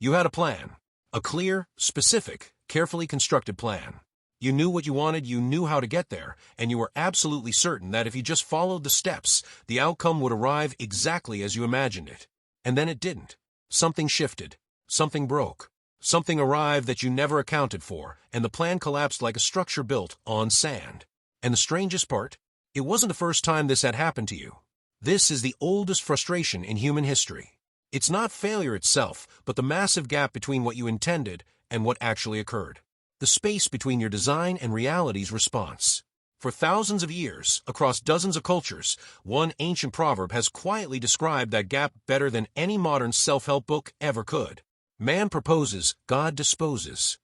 You had a plan. A clear, specific, carefully constructed plan. You knew what you wanted, you knew how to get there, and you were absolutely certain that if you just followed the steps, the outcome would arrive exactly as you imagined it. And then it didn't. Something shifted. Something broke. Something arrived that you never accounted for, and the plan collapsed like a structure built on sand. And the strangest part? It wasn't the first time this had happened to you. This is the oldest frustration in human history. It's not failure itself, but the massive gap between what you intended and what actually occurred. The space between your design and reality's response. For thousands of years, across dozens of cultures, one ancient proverb has quietly described that gap better than any modern self-help book ever could. Man proposes, God disposes.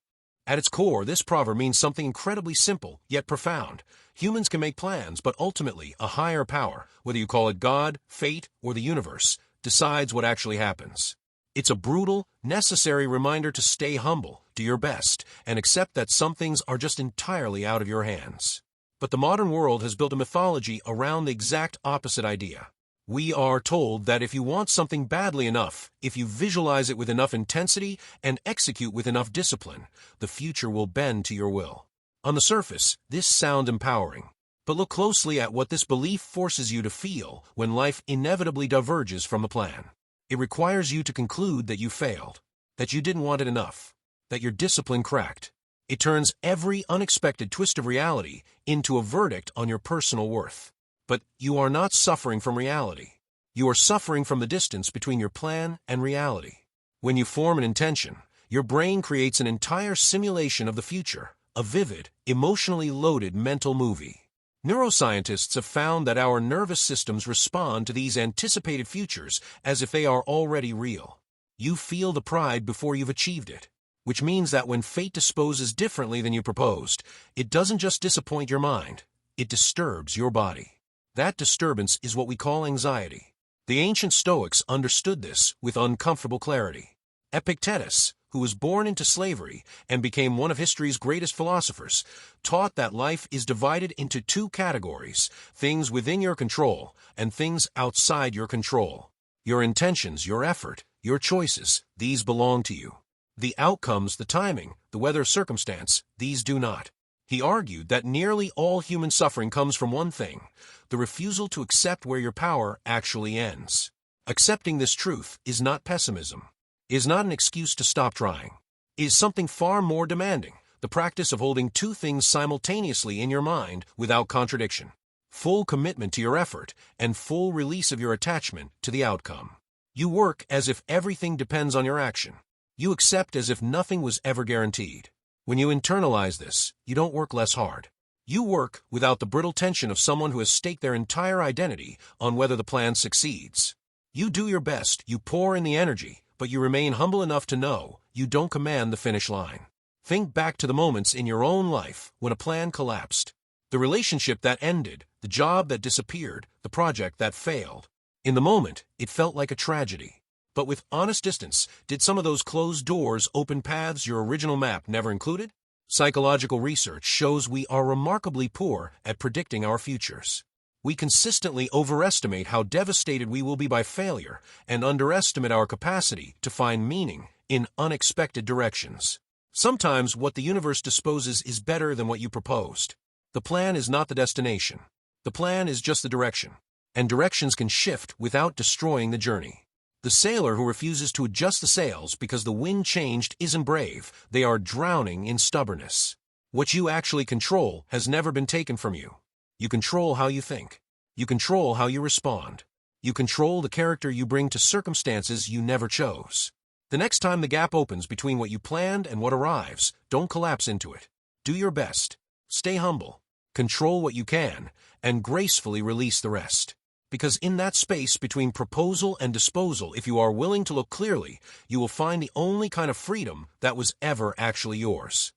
At its core, this proverb means something incredibly simple, yet profound. Humans can make plans, but ultimately, a higher power, whether you call it God, fate, or the universe, decides what actually happens. It's a brutal, necessary reminder to stay humble, do your best, and accept that some things are just entirely out of your hands. But the modern world has built a mythology around the exact opposite idea. We are told that if you want something badly enough, if you visualize it with enough intensity and execute with enough discipline, the future will bend to your will. On the surface, this sounds empowering. But look closely at what this belief forces you to feel when life inevitably diverges from the plan. It requires you to conclude that you failed, that you didn't want it enough, that your discipline cracked. It turns every unexpected twist of reality into a verdict on your personal worth. But you are not suffering from reality. You are suffering from the distance between your plan and reality. When you form an intention, your brain creates an entire simulation of the future, a vivid, emotionally loaded mental movie. Neuroscientists have found that our nervous systems respond to these anticipated futures as if they are already real. You feel the pride before you've achieved it, which means that when fate disposes differently than you proposed, it doesn't just disappoint your mind, it disturbs your body. That disturbance is what we call anxiety. The ancient Stoics understood this with uncomfortable clarity. Epictetus, who was born into slavery and became one of history's greatest philosophers, taught that life is divided into two categories, things within your control and things outside your control. Your intentions, your effort, your choices, these belong to you. The outcomes, the timing, the weather circumstance, these do not. He argued that nearly all human suffering comes from one thing, the refusal to accept where your power actually ends. Accepting this truth is not pessimism, is not an excuse to stop trying, is something far more demanding, the practice of holding two things simultaneously in your mind without contradiction. Full commitment to your effort and full release of your attachment to the outcome. You work as if everything depends on your action. You accept as if nothing was ever guaranteed. When you internalize this, you don't work less hard. You work without the brittle tension of someone who has staked their entire identity on whether the plan succeeds. You do your best, you pour in the energy, but you remain humble enough to know you don't command the finish line. Think back to the moments in your own life when a plan collapsed. The relationship that ended, the job that disappeared, the project that failed. In the moment, it felt like a tragedy. But with honest distance, did some of those closed doors open paths your original map never included? Psychological research shows we are remarkably poor at predicting our futures. We consistently overestimate how devastated we will be by failure and underestimate our capacity to find meaning in unexpected directions. Sometimes what the universe disposes is better than what you proposed. The plan is not the destination. The plan is just the direction. And directions can shift without destroying the journey. The sailor who refuses to adjust the sails because the wind changed isn't brave. They are drowning in stubbornness. What you actually control has never been taken from you. You control how you think. You control how you respond. You control the character you bring to circumstances you never chose. The next time the gap opens between what you planned and what arrives, don't collapse into it. Do your best. Stay humble. Control what you can, and gracefully release the rest. Because in that space between proposal and disposal, if you are willing to look clearly, you will find the only kind of freedom that was ever actually yours.